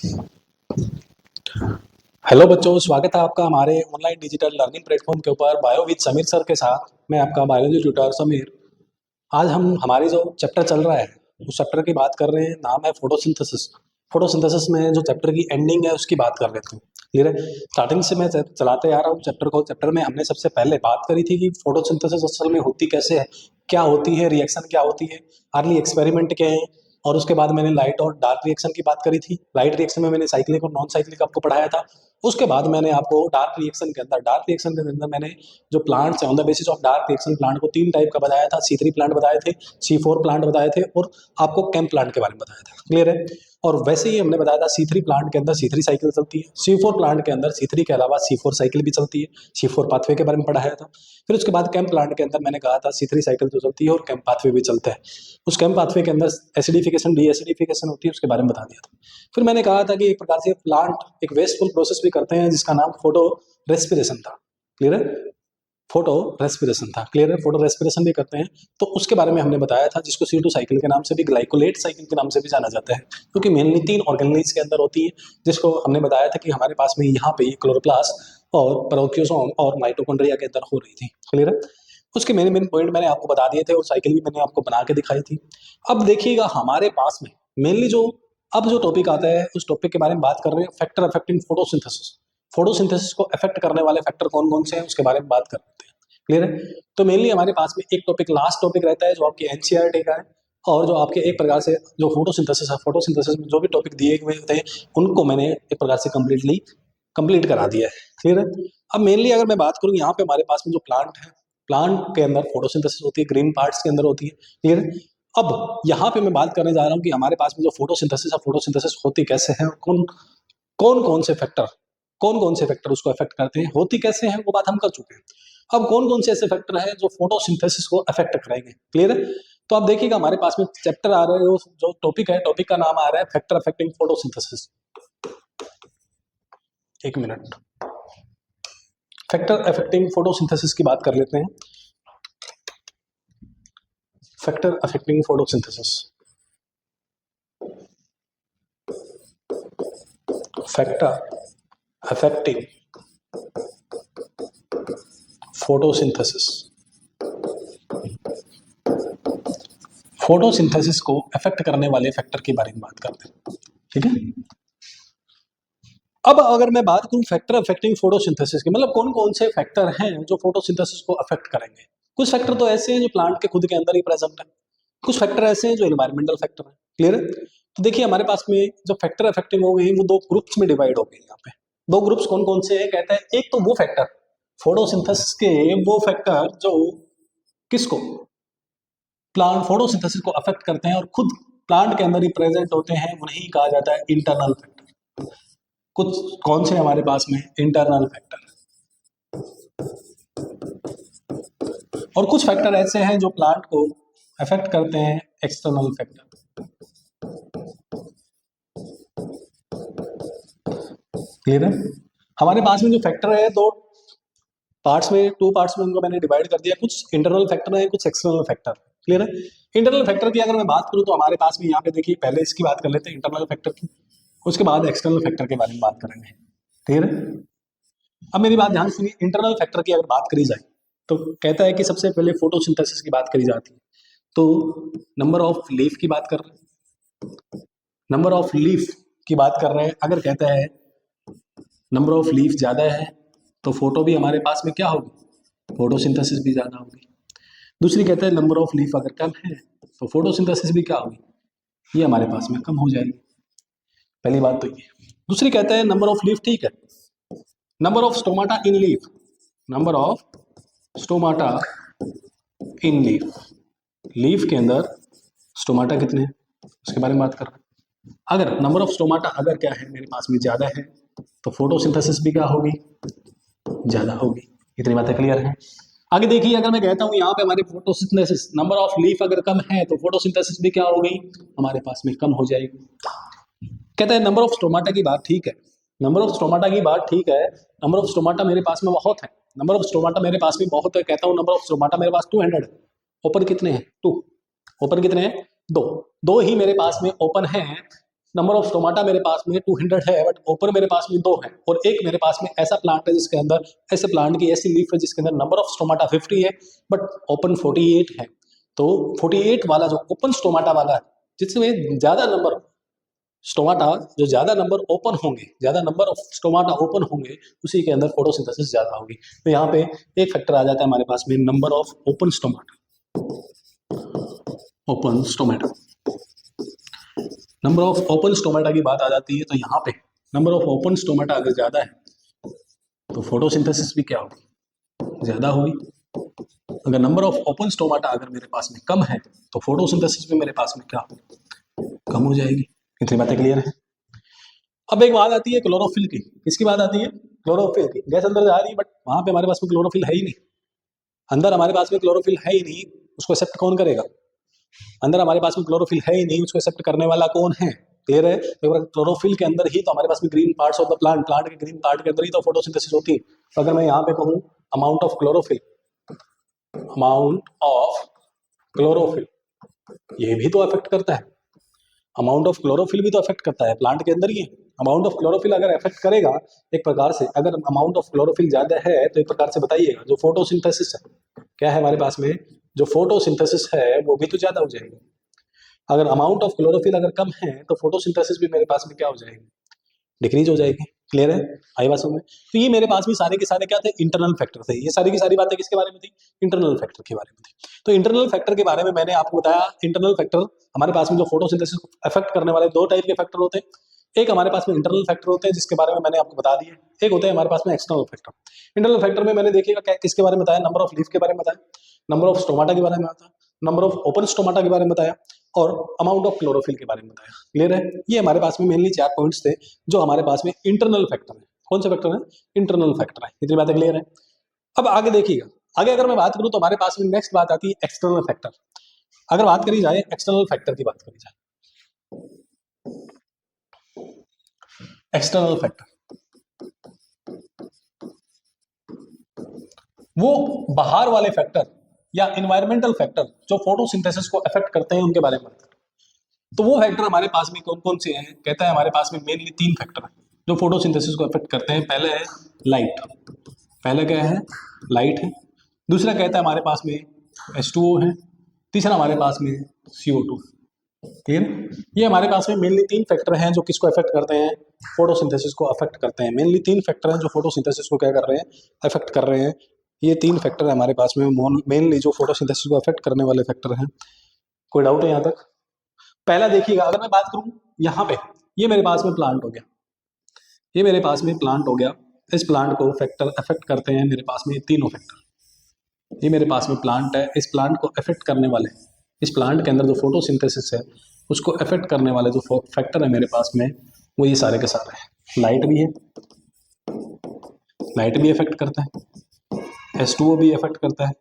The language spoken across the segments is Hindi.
हेलो बच्चों, स्वागत है आपका हमारे ऑनलाइन डिजिटल लर्निंग प्लेटफॉर्म के ऊपर बायो विद समीर सर के साथ। मैं आपका बायोलॉजी ट्यूटर समीर। आज हम हमारी जो चैप्टर चल रहा है उस चैप्टर की बात कर रहे हैं। नाम है फोटोसिंथेसिस। फोटोसिंथेसिस में जो चैप्टर की एंडिंग है उसकी बात कर लेते हैं। क्लियर है? स्टार्टिंग से मैं चलाते आ रहा हूँ चैप्टर को। चैप्टर में हमने सबसे पहले बात करी थी कि फोटोसिंथेसिस असल में होती कैसे है, क्या होती है, रिएक्शन क्या होती है, अर्ली एक्सपेरिमेंट क्या है। और उसके बाद मैंने लाइट और डार्क रिएक्शन की बात करी थी। लाइट रिएक्शन में मैंने साइक्लिक और नॉन साइक्लिक आपको पढ़ाया था। उसके बाद मैंने आपको डार्क रिएक्शन के अंदर मैंने जो प्लांट्स हैं on the basis of dark reaction plant को 3 टाइप का बताया था। C3 प्लांट बताए थे, C4 प्लांट बताए थे और आपको कैम्प प्लांट के बारे में बताया था। क्लियर है? और वैसे ही हमने बताया था C3 प्लांट के अंदर C3 साइकिल चलती है, C4 प्लांट के अंदर C3 के अलावा C4 साइकिल भी चलती है। C4 पाथवे के बारे में पढ़ाया था। फिर उसके बाद कैम्प प्लांट के अंदर मैंने कहा था C3 साइकिल जो चलती है और कैम्प पाथवे भी चलता है। उस कैम्प पाथवे के अंदर एसिडिफिकेशन डी एसिडिफिकेशन होती है, उसके बारे में बता दिया था। फिर मैंने कहा था कि एक प्रकार से प्लांट एक वेस्टफुल प्रोसेस भी करते हैं जिसका नाम फोटो रेस्पिरेशन था। क्लियर है? फोटो रेस्पिरेशन था। क्लियर है? फोटो रेस्पिरेशन भी करते हैं। तो उसके बारे में हमने बताया था, जिसको CO2 साइकिल के नाम से भी, ग्लाइकोलेट साइकिल के नाम से भी जाना जाता है, क्योंकि मेनली 3 ऑर्गेनेल्स के अंदर होती है, जिसको हमने बताया था कि हमारे पास में यहाँ पे क्लोरोप्लास्ट और प्रोक्योसोम और माइटोकॉन्ड्रिया के अंदर हो रही थी। क्लियर है? उसके मेन मेन पॉइंट मैंने आपको बता दिए थे और साइकिल भी मैंने आपको बना के दिखाई थी। अब देखिएगा हमारे पास में मेनली अब जो टॉपिक आता है उस टॉपिक के बारे में बात कर रहे हैं, फैक्टर अफेक्टिंग फोटोसिंथेसिस। फोटोसिंथेसिस को अफेक्ट करने वाले फैक्टर कौन कौन से हैं उसके बारे में बात कर लेते हैं। क्लियर है? तो मेनली हमारे पास में एक टॉपिक, लास्ट टॉपिक रहता है जो आपकी एनसीईआरटी का है, और जो आपके एक प्रकार से जो फोटोसिंथेसिस है, फोटोसिंथेसिस में जो भी टॉपिक दिए हुए होते हैं उनको मैंने एक प्रकार से कंप्लीट करा दिया है। क्लियर है? अब मेनली अगर मैं बात करूँ, यहाँ पे हमारे पास में जो प्लांट है, प्लांट के अंदर फोटोसिंथेसिस होती है, ग्रीन पार्ट्स के अंदर होती है। क्लियर है? अब यहाँ पे मैं बात करने जा रहा हूँ कि हमारे पास में जो फोटोसिंथेसिस है, फोटोसिंथेसिस होती कैसे है, कौन कौन कौन से फैक्टर उसको अफेक्ट करते हैं, होती कैसे हैं, वो बात हम कर चुके हैं। अब कौन कौन से ऐसे फैक्टर हैं जो फोटोसिंथेसिस को अफेक्ट करेंगे। क्लियर है? तो आप देखिएगा हमारे पास में चैप्टर आ रहा है, जो टॉपिक है, टॉपिक का नाम आ रहा है फैक्टर अफेक्टिंग फोटोसिंथेसिस। एक मिनट, फैक्टर अफेक्टिंग फोटोसिंथेसिस की बात कर लेते हैं। Factor affecting photosynthesis, factor affecting photosynthesis, photosynthesis को अफेक्ट करने वाले फैक्टर के बारे में बात करते हैं। ठीक है? अब अगर मैं बात करूं फैक्टर अफेक्टिंग फोटोसिंथेसिस की, मतलब कौन कौन से फैक्टर हैं जो फोटोसिंथेसिस को अफेक्ट करेंगे। कुछ फैक्टर तो ऐसे हैं जो प्लांट के खुद के अंदर ही प्रेजेंट है, कुछ फैक्टर ऐसे हैं जो एनवायरमेंटल फैक्टर है। क्लियर है? तो देखिए हमारे पास में जो फैक्टर अफेक्टिंग हो गई वो 2 ग्रुप्स में डिवाइड हो गए। यहाँ पे 2 ग्रुप्स कौन कौन से हैं कहते हैं। एक तो वो फैक्टर फोटोसिंथेसिस के, वो फैक्टर जो किसको, प्लांट फोटोसिंथेसिस को अफेक्ट करते हैं और खुद प्लांट के अंदर ही प्रेजेंट होते हैं, उन्हें कहा जाता है इंटरनल फैक्टर। कुछ कौन से हमारे पास में इंटरनल फैक्टर, और कुछ फैक्टर ऐसे हैं जो प्लांट को अफेक्ट करते हैं, एक्सटर्नल फैक्टर। क्लियर है? हमारे पास में जो फैक्टर है 2 पार्ट्स में, 2 पार्ट्स में उनको मैंने डिवाइड कर दिया। कुछ इंटरनल फैक्टर है, कुछ एक्सटर्नल फैक्टर। क्लियर है? इंटरनल फैक्टर की अगर मैं बात करूं तो हमारे पास में यहाँ पे देखिए, पहले इसकी बात कर लेते हैं इंटरनल फैक्टर की, उसके बाद एक्सटर्नल फैक्टर के बारे में बात करेंगे। क्लियर है? अब मेरी बात ध्यान सुनिए, इंटरनल फैक्टर की अगर बात करी जाए तो कहता है कि सबसे पहले फोटोसिंथेसिस की बात करी जाती है तो नंबर ऑफ लीफ की बात कर रहे हैं, नंबर ऑफ लीफ की बात कर रहे हैं। अगर कहता है नंबर ऑफ लीफ ज्यादा है तो फोटो भी हमारे पास में क्या होगी, फोटोसिंथेसिस भी ज्यादा होगी। दूसरी कहता है नंबर ऑफ लीफ अगर कम है तो फोटोसिंथेसिस भी क्या होगी, ये हमारे पास में कम हो जाएगी। पहली बात तो ये। दूसरी कहता है नंबर ऑफ लीफ ठीक है, number of stomata in leaf, number of stomata in leaf, leaf के अंदर स्टोमाटा कितने हैं उसके बारे में बात कर रहे हैं। अगर नंबर ऑफ स्टोमाटा अगर क्या है मेरे पास में ज्यादा है तो फोटोसिंथेसिस भी क्या होगी, ज्यादा होगी। इतनी बातें क्लियर है? आगे देखिए, अगर मैं कहता हूं यहाँ पे हमारे फोटोसिंथेसिस, नंबर ऑफ लीफ अगर कम है तो फोटोसिंथेसिस भी क्या हो गई, हमारे पास में कम हो जाएगी। कहता है नंबर ऑफ स्टोमाटा की बात ठीक है, नंबर ऑफ स्टोमाटा की बात ठीक है, नंबर ऑफ स्टोमाटा मेरे पास में बहुत है, नंबर ऑफ स्टोमाटा मेरे पास में बहुत है। कहता हूँ नंबर ऑफ स्टोमाटा मेरे पास 200 है, ओपन कितने हैं 2, ओपन कितने हैं 2, 2 ही मेरे पास में ओपन है। नंबर ऑफ स्टोमाटा मेरे पास में 200 है, बट ओपन मेरे पास में 2 है, और एक मेरे पास में ऐसा प्लांट है जिसके अंदर, ऐसे प्लांट की ऐसी लीफ है जिसके अंदर नंबर ऑफ स्टोमाटा 50 है बट ओपन 48 है। तो 48 वाला जो ओपन स्टोमाटा वाला है, जिसमें ज्यादा नंबर स्टोमाटा, जो ज्यादा नंबर ओपन होंगे, ज्यादा नंबर ऑफ स्टोमाटा ओपन होंगे, उसी के अंदर फोटोसिंथेसिस ज्यादा होगी। तो यहाँ पे एक फैक्टर आ जाता है हमारे पास में, number of open stomata. Open stomata, number of open stomata की बात आ जाती है, तो यहाँ पे नंबर ऑफ ओपन स्टोमाटा अगर ज्यादा है तो फोटोसिंथेसिस भी क्या होगी, ज्यादा होगी। अगर नंबर ऑफ ओपन स्टोमाटा अगर मेरे पास में कम है तो फोटोसिंथेसिस भी मेरे पास में क्या, कम हो जाएगी। इतनी बातें क्लियर है। अब एक बात आती है क्लोरोफिल की। किसकी बात आती है? क्लोरोफिल की। गैस अंदर जा रही है बट वहां पे हमारे पास में क्लोरोफिल है ही नहीं, अंदर हमारे पास में क्लोरोफिल है ही नहीं, उसको एक्सेप्ट कौन करेगा? अंदर हमारे पास में क्लोरोफिल है ही नहीं, उसको एक्सेप्ट करने वाला कौन है? क्लियर है? तो क्लोरोफिल के अंदर ही तो हमारे पास में green parts of the plant, plant के ग्रीन पार्ट के अंदर ही तो फोटोसिंथेसिस होती है। तो अगर मैं यहाँ पे कहूँ amount of chlorophyll, amount of chlorophyll, ये भी तो अफेक्ट करता है। अमाउंट ऑफ क्लोरोफिल भी तो अफेक्ट करता है, प्लांट के अंदर ही है। अमाउंट ऑफ क्लोरोफिल अगर अफेक्ट करेगा एक प्रकार से, अगर अमाउंट ऑफ क्लोरोफिल ज्यादा है तो एक प्रकार से बताइएगा जो फोटोसिंथेसिस है क्या है हमारे पास में, जो फोटोसिंथेसिस है वो भी तो ज्यादा हो जाएगी। अगर अमाउंट ऑफ क्लोरोफिल अगर कम है तो फोटोसिंथेसिस भी मेरे पास में क्या हो जाएगी, डिक्रीज हो जाएगी। क्लियर है? आई बात समझ में? तो ये मेरे पास भी सारे के सारे क्या थे, इंटरनल फैक्टर थे। ये सारी की सारी बातें किसके बारे में थी? इंटरनल फैक्टर के बारे में थी। तो इंटरनल फैक्टर के बारे में मैंने आपको बताया। इंटरनल फैक्टर हमारे पास में जो फोटोसिंथेसिस को अफेक्ट करने वाले दो टाइप के फैक्टर होते हैं। एक हमारे पास में इंटरनल फैक्टर होते हैं जिसके बारे में मैंने आपको बता दिया, एक होते हैं हमारे पास में एक्सटर्नल फैक्टर। इंटरनल फैक्टर में मैंने देखिएगा किसके बारे में बताया, नंबर ऑफ लीफ के बारे में बताया, नंबर ऑफ स्टोमाटा के बारे में बताया, नंबर ऑफ ओपन स्टोमाटा के बारे में बताया, और अमाउंट ऑफ क्लोरोफिल के बारे में बताया। क्लियर है? ये हमारे पास में मेनली 4 पॉइंट्स थे जो हमारे पास में इंटरनल फैक्टर है। कौन से फैक्टर है? इंटरनल फैक्टर है। इतनी बातें क्लियर है? अब आगे देखिएगा, आगे अगर मैं बात करूं तो हमारे पास में नेक्स्ट बात आती है एक्सटर्नल फैक्टर। अगर बात करी जाए एक्सटर्नल फैक्टर की, बात करी जाए एक्सटर्नल फैक्टर, वो बाहर वाले फैक्टर या इन्वायरमेंटल फैक्टर जो फोटोसिंथेसिस को अफेक्ट करते हैं उनके बारे में बात करें। तो वो फैक्टर हमारे पास में कौन कौन से हैं? कहता है हमारे पास में मेनली 3 फैक्टर है जो फोटोसिंथेसिस को अफेक्ट करते हैं। पहले है लाइट, पहले क्या है? लाइट है। दूसरा कहता है हमारे पास में H2O है। तीसरा हमारे पास में CO2। क्लियर? ये हमारे पास में मेनली 3 फैक्टर हैं जो किसको अफेक्ट करते हैं, फोटोसिंथेसिस को अफेक्ट करते हैं। मेनली 3 फैक्टर हैं जो फोटोसिंथेसिस को क्या कर रहे हैं, अफेक्ट कर रहे हैं। ये 3 फैक्टर है हमारे पास में मेनली जो फोटोसिंथेसिस को अफेक्ट करने वाले फैक्टर हैं। कोई डाउट है यहाँ तक? पहला देखिएगा, अगर मैं बात करूं यहाँ पे, ये मेरे पास में प्लांट हो गया, ये मेरे पास में प्लांट हो गया। इस प्लांट को फैक्टर अफेक्ट करते हैं मेरे पास में तीनों फैक्टर। ये मेरे पास में प्लांट है, इस प्लांट को अफेक्ट करने वाले, इस प्लांट के अंदर जो फोटोसिंथेसिस है उसको अफेक्ट करने वाले जो फैक्टर है मेरे पास में, वो ये सारे के सारे हैं। लाइट भी है, लाइट भी अफेक्ट करता है, H2O भी अफेक्ट करता है,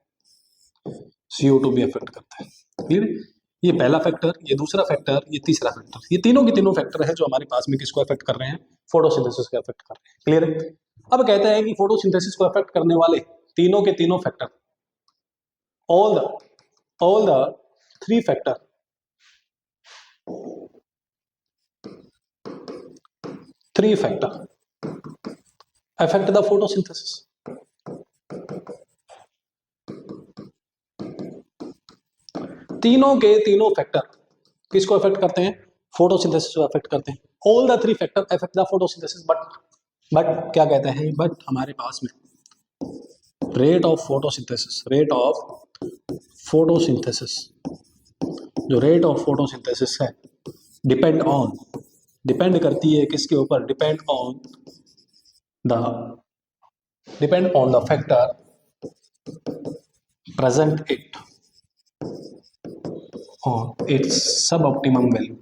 CO2 भी अफेक्ट करता है। क्लियर? ये पहला फैक्टर, ये दूसरा फैक्टर, ये तीसरा फैक्टर, ये तीनों के तीनों फैक्टर है जो हमारे पास में किसको अफेक्ट कर रहे हैं, फोटोसिंथेसिस को अफेक्ट कर रहे हैं। क्लियर है? अब कहता है कि फोटोसिंथेसिस को अफेक्ट करने वाले तीनों के तीनों factor, all the 3 factor, 3 factor affect the photosynthesis। तीनों के तीनों फैक्टर किसको अफेक्ट करते हैं, फोटोसिंथेसिस को अफेक्ट करते हैं। All the 3 factor affect the photosynthesis, but क्या कहते हैं, बट हमारे पास में rate of photosynthesis, rate of photosynthesis, जो रेट ऑफ फोटोसिंथेसिस है डिपेंड ऑन, डिपेंड करती है किसके ऊपर, depend on the factor present it on its suboptimum value।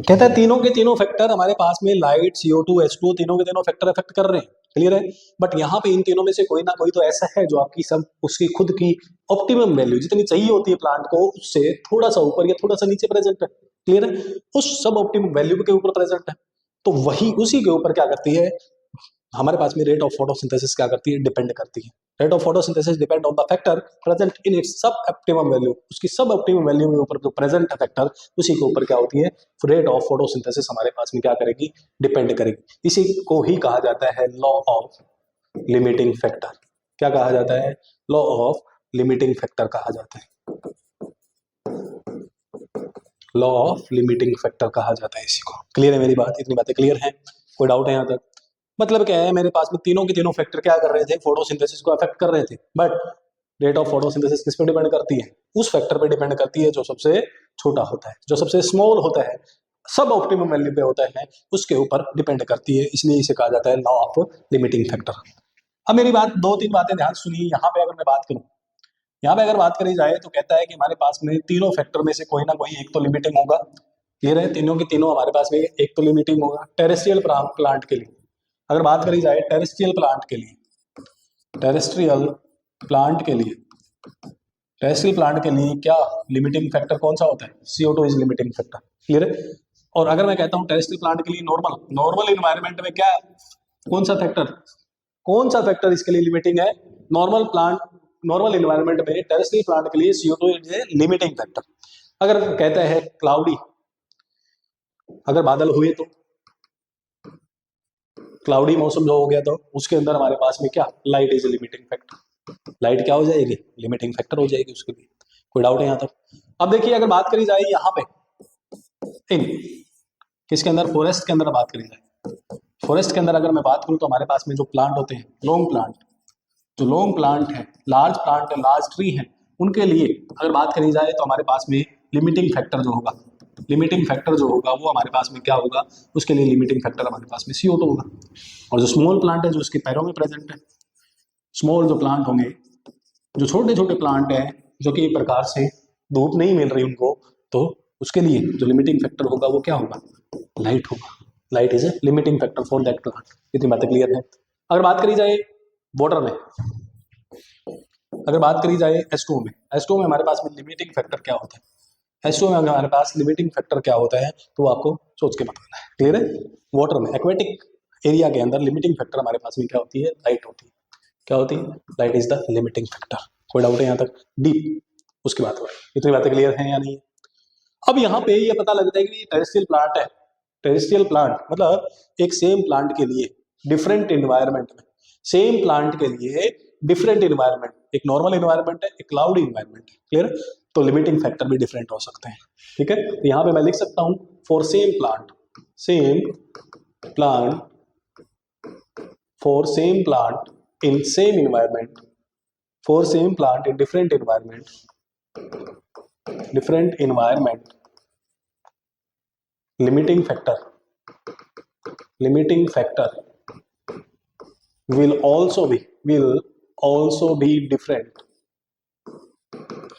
कहता है तीनों के तीनों फैक्टर हमारे पास में लाइट, CO2, H2O, तीनों के तीनों फैक्टर अफेक्ट कर रहे हैं। क्लियर है? बट यहाँ पे इन तीनों में से कोई ना कोई तो ऐसा है जो आपकी सब उसकी खुद की ऑप्टिमम वैल्यू जितनी चाहिए होती है प्लांट को, उससे थोड़ा सा ऊपर या थोड़ा सा नीचे प्रेजेंट है। क्लियर है? उस सब ऑप्टिमम वैल्यू के ऊपर प्रेजेंट है, तो वही उसी के ऊपर क्या करती है हमारे पास में रेट ऑफ फोटोसिंथेसिस क्या करती है, डिपेंड करती है। Rate of photosynthesis depend on the factor present in its सब ऑप्टिमम वैल्यू, उसकी सब ऑप्टिमम वैल्यू के ऊपर जो प्रेजेंट है फैक्टर, उसी के ऊपर क्या होती है, रेट ऑफ फोटोसिंथेसिस हमारे पास में क्या करेगी, डिपेंड करेगी। इसी को ही कहा जाता है लॉ ऑफ लिमिटिंग फैक्टर। क्या कहा जाता है, लॉ ऑफ लिमिटिंग फैक्टर कहा जाता है, लॉ ऑफ लिमिटिंग फैक्टर कहा जाता है इसी को। क्लियर है मेरी बात, इतनी बातें क्लियर हैं, कोई डाउट है यहाँ तक? मतलब क्या है, मेरे पास में तीनों के तीनों फैक्टर क्या कर रहे थे, फोटोसिंथेसिस को अफेक्ट कर रहे थे, बट रेट ऑफ फोटोसिंथेसिस किस पे डिपेंड करती है, उस फैक्टर पे डिपेंड करती है जो सबसे छोटा होता है, जो सबसे स्मॉल होता है, सब ऑप्टिमम वैल्यू पे होता है, उसके ऊपर डिपेंड करती है, इसलिए इसे कहा जाता है लॉ ऑफ लिमिटिंग फैक्टर। अब मेरी बात, दो तीन बातें ध्यान सुनिए। यहाँ पे अगर मैं बात करूँ, यहाँ पे अगर बात करी जाए तो कहता है कि हमारे पास में तीनों फैक्टर में से कोई ना कोई एक तो लिमिटिंग होगा। क्लियर है, तीनों के तीनों हमारे पास में एक तो लिमिटिंग होगा। टेरेस्ट्रियल प्लांट के लिए अगर बात करी जाए, टेरेस्ट्रियल प्लांट के लिए, टेरेस्ट्रियल प्लांट के लिए, टेरेस्ट्रियल प्लांट के लिए क्या लिमिटिंग फैक्टर कौन सा होता है, CO2 is limiting factor. Clear है। और अगर मैं कहता हूँ टेरेस्ट्रियल प्लांट के लिए नॉर्मल इन्वायरमेंट में क्या, कौन सा फैक्टर इसके लिए लिमिटिंग है, नॉर्मल इन्वायरमेंट में टेरेस्ट्रियल प्लांट के लिए CO2 is a limiting factor. अगर कहता है क्लाउडी, अगर बादल हुए तो क्लाउडी मौसम जो हो गया तो उसके अंदर हमारे पास में क्या, light is a limiting factor. Light क्या हो जाएगी, लिमिटिंग फैक्टर हो जाएगी उसके लिए। कोई डाउट है यहाँ तक? अब देखिए अगर बात करी जाए यहाँ पे इन किसके अंदर, फॉरेस्ट के अंदर बात करी जाए, फॉरेस्ट के अंदर अगर मैं बात करूँ तो हमारे पास में जो प्लांट होते हैं, लॉन्ग प्लांट, जो लॉन्ग प्लांट है, लार्ज प्लांट है, लार्ज ट्री है, उनके लिए अगर बात करी जाए तो हमारे पास में लिमिटिंग फैक्टर जो होगा, लिमिटिंग फैक्टर जो होगा वो हमारे पास में क्या होगा, उसके लिए लिमिटिंग फैक्टर हमारे पास में CO2 होगा। और जो स्मॉल प्लांट है जो उसके पैरों में प्रेजेंट है, स्मॉल जो प्लांट होंगे, जो छोटे छोटे प्लांट है जो कि एक प्रकार से धूप नहीं मिल रही उनको, तो उसके लिए जो लिमिटिंग फैक्टर होगा वो क्या होगा, लाइट होगा। Light is a limiting factor for that plant. इतनी बातें क्लियर है। अगर बात करी जाए वाटर में, अगर बात करी जाए H2O में, H2O में हमारे पास में लिमिटिंग फैक्टर क्या होता है, H2O में हमारे पास लिमिटिंग फैक्टर क्या होता है तो आपको सोच के बताना है। क्लियर है। वाटर में एक्वेटिक एरिया के अंदर लिमिटिंग फैक्टर हमारे पास में क्या होती है, लाइट होती है। क्या होती है, light is the limiting factor. कोई डाउट है यहाँ तक? डीप उसकी बात हो रही है। इतनी बातें क्लियर हैं या नहीं? अब यहाँ पे ये पता लगता है कि टेरेस्ट्रियल प्लांट है, टेरेस्ट्रियल प्लांट मतलब एक सेम प्लांट के लिए डिफरेंट इन्वायरमेंट में, सेम प्लांट के लिए डिफरेंट इन्वायरमेंट, एक नॉर्मल इन्वायरमेंट है, एक क्लाउडी इन्वायरमेंट है। क्लियर, तो लिमिटिंग फैक्टर भी डिफरेंट हो सकते हैं। ठीक है, तो यहाँ पे मैं लिख सकता हूँ for same plant, for same plant in same environment, for same plant in different environment, limiting factor will also be different।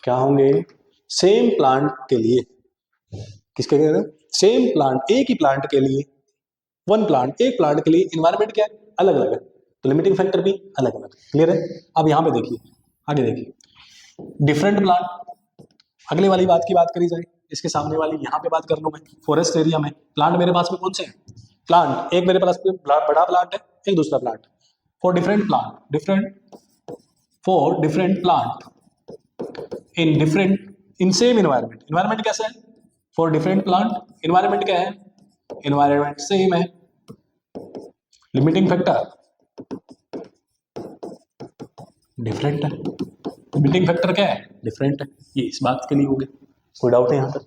क्या होंगे, सेम प्लांट के लिए, किसके लिए, सेम प्लांट, एक ही प्लांट के लिए, वन प्लांट, एक प्लांट के लिए इन्वायरमेंट क्या है, अलग अलग है, तो लिमिटिंग फैक्टर भी अलग अलग। क्लियर है। अब यहां पे देखिए, आगे देखिए, डिफरेंट प्लांट, अगले वाली बात की बात करी जाए, इसके सामने वाली यहाँ पे बात कर लूं मैं, फॉरेस्ट एरिया में प्लांट मेरे पास में कौन से हैं, प्लांट एक मेरे पास में बड़ा प्लांट है, एक दूसरा plant, for different plant in same environment, environment कैसा है, फॉर डिफरेंट प्लांट इन्वायरमेंट क्या है, इन्वायरमेंट सेम है, लिमिटिंग फैक्टर डिफरेंट है, लिमिटिंग फैक्टर क्या है, डिफरेंट है। ये इस बात के लिए हो गया। कोई डाउट है यहाँ पर?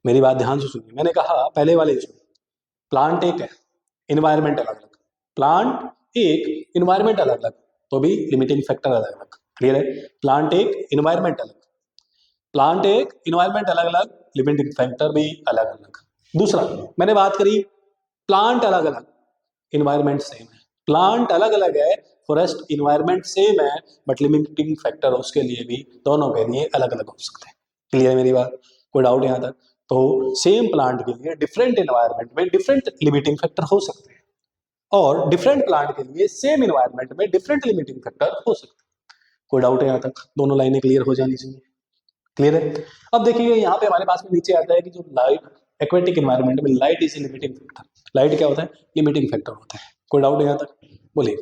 मेरी बात ध्यान से सुनिए। मैंने कहा पहले वाले इसमें प्लांट एक है, इन्वायरमेंट अलग अलग, प्लांट एक इन्वायरमेंट अलग अलग, तो भी लिमिटिंग फैक्टर अलग अलग। क्लियर है। प्लांट एक इन्वायरमेंट अलग, प्लांट एक इन्वायरमेंट अलग अलग, लिमिटिंग फैक्टर भी अलग अलग। दूसरा मैंने बात करी प्लांट अलग अलग, इन्वायरमेंट सेम है, प्लांट अलग अलग है, फॉरेस्ट इन्वायरमेंट सेम है, बट लिमिटिंग फैक्टर उसके लिए भी, दोनों के लिए अलग अलग हो सकते हैं। क्लियर है मेरी बात? कोई डाउट यहाँ तक? तो सेम प्लांट के लिए डिफरेंट इन्वायरमेंट में डिफरेंट लिमिटिंग फैक्टर हो सकते हैं, और डिफरेंट प्लांट के लिए सेम इन्वायरमेंट में डिफरेंट लिमिटिंग फैक्टर हो सकते हैं। कोई डाउट है यहाँ तक? दोनों लाइनें क्लियर हो जानी चाहिए। क्लियर है। अब देखिए यहाँ पे हमारे पास में नीचे आता है कि जो लाइट, एक्वेटिक इन्वायरमेंट में light is limiting factor. Light क्या होता है, लिमिटिंग फैक्टर होता है। कोई डाउट है यहाँ तक? बोलिए।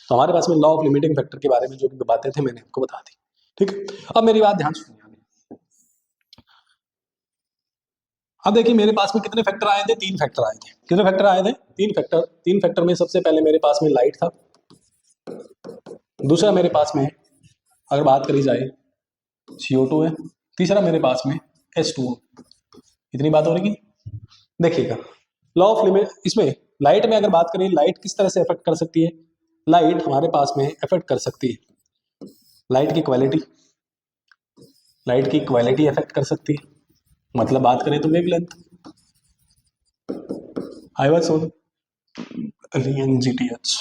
तो हमारे पास में लॉ ऑफ लिमिटिंग फैक्टर के बारे में जो भी बातें थे मैंने आपको बता दी। ठीक है, अब मेरी बात ध्यान सुनिए। अब देखिए मेरे पास में कितने फैक्टर आए थे, 3 फैक्टर आए थे। कितने फैक्टर आए थे? 3 फैक्टर में सबसे पहले मेरे पास में लाइट था, दूसरा मेरे पास में अगर बात करी जाए CO2 है, तीसरा मेरे पास में H2O। इतनी बात हो रही। देखिएगा लॉ ऑफ लिमिट, इसमें लाइट में अगर बात करें, लाइट किस तरह से अफेक्ट कर सकती है? लाइट हमारे पास में अफेक्ट कर सकती है लाइट की क्वालिटी, लाइट की क्वालिटी अफेक्ट कर सकती है। मतलब बात करें तो wavelength, I was on LNGTH,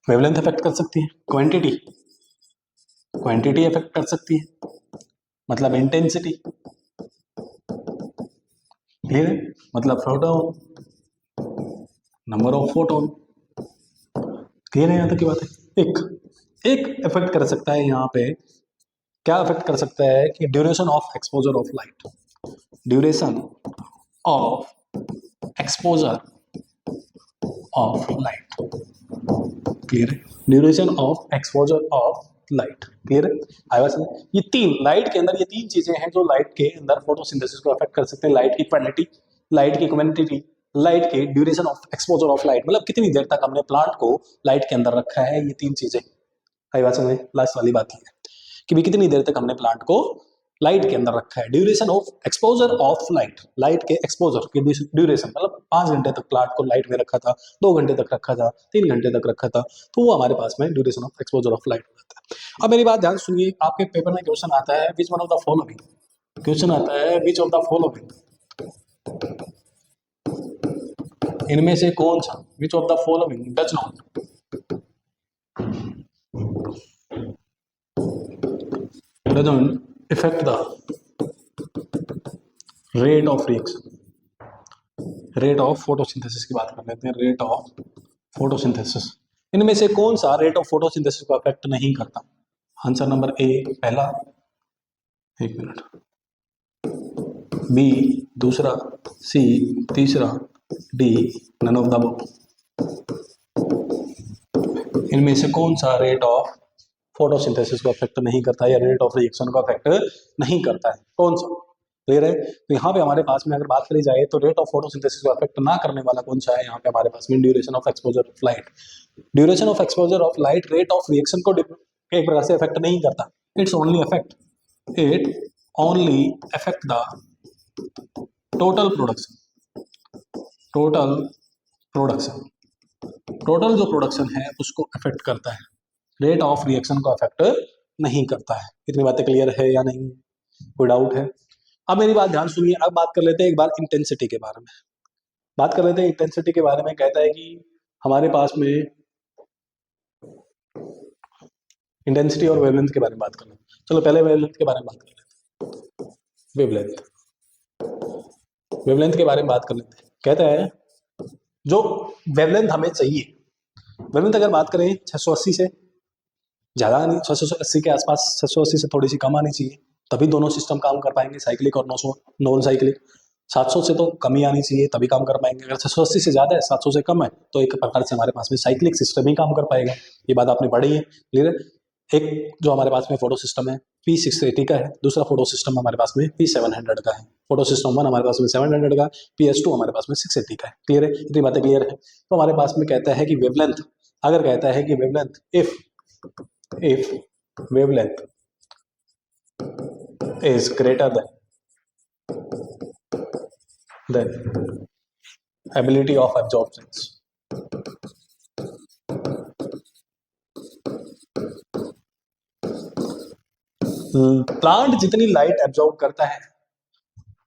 wavelength affect कर सकती है। क्वांटिटी, क्वांटिटी अफेक्ट कर सकती है, मतलब इंटेंसिटी। क्लियर है? मतलब photon, number of photon. Clear है यहां तक की बात है? एक इफेक्ट कर सकता है यहाँ पे, क्या इफेक्ट कर सकता है कि duration of exposure of light, duration of exposure of light. Clear है? Duration of exposure of light. Clear है? आई वाज, ये तीन लाइट के अंदर, ये तीन चीजें हैं जो लाइट के अंदर फोटोसिंथेसिस को अफेक्ट कर सकते हैं। लाइट की क्वालिटी, लाइट की क्वांटिटी, लाइट की duration of exposure of light, मतलब कितनी देर तक हमने प्लांट को लाइट के अंदर रखा है। ये तीन चीजें आई वाज में लास्ट वाली बात है कि भी कितनी देर तक हमने प्लांट को लाइट के अंदर रखा है। Duration of exposure of light, light के एक्सपोजर की ड्यूरेशन, मतलब 5 घंटे तक प्लांट को लाइट में रखा था, 2 घंटे तक रखा था, 3 घंटे तक रखा था, तो वो हमारे पास में duration of exposure of light होता है। अब मेरी बात ध्यान सुनिए, आपके पेपर में क्वेश्चन आता है which one of the following, question आता है विच ऑफ द फॉलोइंग, इनमें से कौन सा, which of the following does not doesn't affect the rate of reaction, rate of photosynthesis की बात कर लेते हैं। रेट ऑफ फोटोसिंथेसिस, इनमें से कौन सा रेट ऑफ फोटोसिंथेसिस को अफेक्ट नहीं करता? आंसर नंबर ए पहला, एक मिनट, बी दूसरा, सी तीसरा, D none of the above. इनमें से कौन सा रेट ऑफ फोटोसिंथेसिस को अफेक्ट नहीं करता है या रेट ऑफ रिएक्शन को अफेक्ट नहीं करता है? कौन सा? क्लियर है? तो यहाँ पे हमारे पास में अगर बात करी जाए तो रेट ऑफ फोटोसिंथेसिस को अफेक्ट ना करने वाला कौन सा है? यहाँ पे हमारे पास में duration of exposure of light. Duration of exposure of light rate of reaction को एक प्रकार से अफेक्ट नहीं करता। It only affect the total production, total production, total जो प्रोडक्शन है उसको अफेक्ट करता है, रेट ऑफ रिएक्शन को अफेक्ट नहीं करता है। इतनी बातें क्लियर है या नहीं? कोई डाउट है? अब मेरी बात ध्यान सुनिए, अब बात कर लेते हैं एक बार इंटेंसिटी के बारे में। बात कर लेते हैं इंटेंसिटी के बारे में। कहता है कि हमारे पास में इंटेंसिटी और वेवलेंथ के बारे में बात कर लेते हैं। चलो पहले वेवलेंथ के बारे में बात कर लेते हैं। वेवलेंथ, वेवलेंथ के बारे में बात कर लेते हैं। कहता है जो वेवलेंथ हमें चाहिए, वेवलेंथ अगर बात करें 680 से ज़्यादा नहीं, 680 के आसपास, 680 से थोड़ी सी कम आनी चाहिए, तभी दोनों सिस्टम काम कर पाएंगे, साइक्लिक और नॉन साइक्लिक। 700 से तो कम ही आनी चाहिए तभी काम कर पाएंगे। अगर 680 से ज़्यादा है, 700 से कम है, तो एक प्रकार से हमारे पास में साइक्लिक सिस्टम ही काम कर पाएगा। ये बात आपने पढ़ी है, क्लियर है? एक जो हमारे पास में फोटो सिस्टम है P680 का है, दूसरा फोटो सिस्टम हमारे पास में P700 का है। फोटो सिस्टम 1 हमारे पास में 700 का, PS2 हमारे पास में 680 का है। क्लियर है? इतनी बातें क्लियर है? तो हमारे पास में कहता है कि वेवलेंथ, अगर कहता है कि wavelength if wavelength is greater than ability of absorptions, plant जितनी लाइट एब्जॉर्ब करता है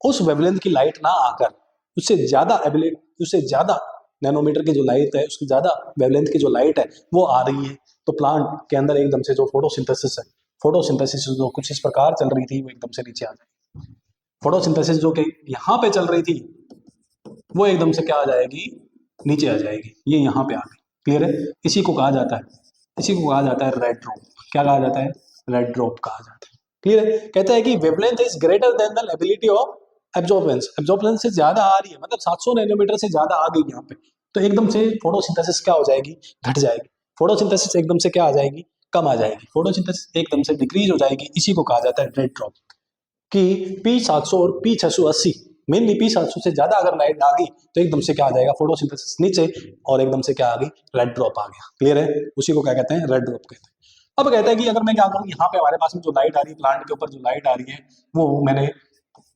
उस वेवलेंथ की लाइट ना आकर उससे ज्यादा एबिलिटी, उससे ज्यादा नैनोमीटर की जो लाइट है, उसकी ज्यादा वेवलेंथ की जो लाइट है वो आ रही है, तो प्लांट के अंदर एकदम से जो फोटोसिंथेसिस है, फोटोसिंथेसिस जो कुछ इस प्रकार चल रही थी वो एकदम से नीचे आ जाएगी। फोटोसिंथेसिस जो कि यहाँ पे चल रही थी वो एकदम से क्या आ जाएगी? नीचे आ जाएगी। ये यहाँ पे आ गई। क्लियर है? इसी को कहा जाता है, इसी को कहा जाता है रेड ड्रॉप। क्या कहा जाता है? रेड ड्रॉप कहा जाता है। क्लियर है? कहता है कि wavelength is greater than the ability of absorbance, absorbance से ज्यादा आ रही है, मतलब 700 नैनोमीटर से ज्यादा आ गई यहाँ पे। तो एकदम से फोटोसिंथेसिस क्या हो जाएगी, घट जाएगी। फोटोसिंथेसिस एकदम से क्या आ जाएगी, कम आ जाएगी। फोटोसिंथेसिस एकदम से डिक्रीज हो जाएगी, इसी को कहा जाता है रेड ड्रॉप। कि P700 और P680, मेनली P700 से ज्यादा अगर लाइट आ गई तो एकदम से क्या आ जाएगा, फोटोसिंथेसिस नीचे, और एकदम से क्या आ गई, रेड ड्रॉप आ गया। क्लियर है, उसी को क्या कहते हैं, रेड ड्रॉप कहते हैं। अब कहता है कि अगर मैं क्या करूं, यहाँ पे हमारे पास में जो लाइट आ रही है, प्लांट के ऊपर जो लाइट आ रही है, वो मैंने